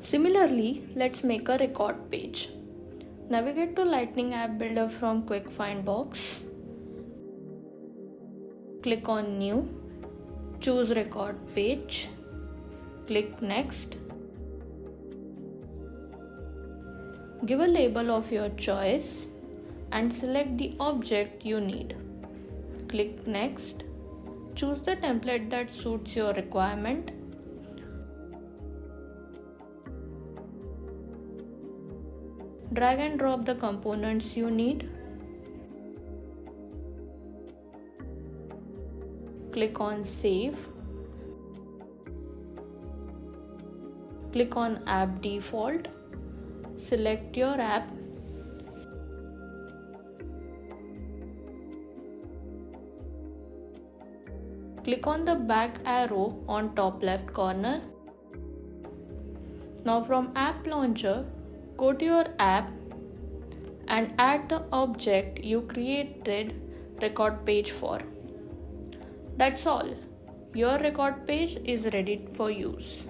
Similarly, let's make a record page. Navigate to Lightning App Builder from Quick Find box. Click on New. Choose Record Page. Click Next. Give a label of your choice and select the object you need. Click Next. Choose the template that suits your requirement. Drag and drop the components you need. Click on Save. Click on App Default. Select your app. Click on the back arrow on top left corner. Now from App Launcher, go to your app and add the object you created record page for. That's all. Your record page is ready for use.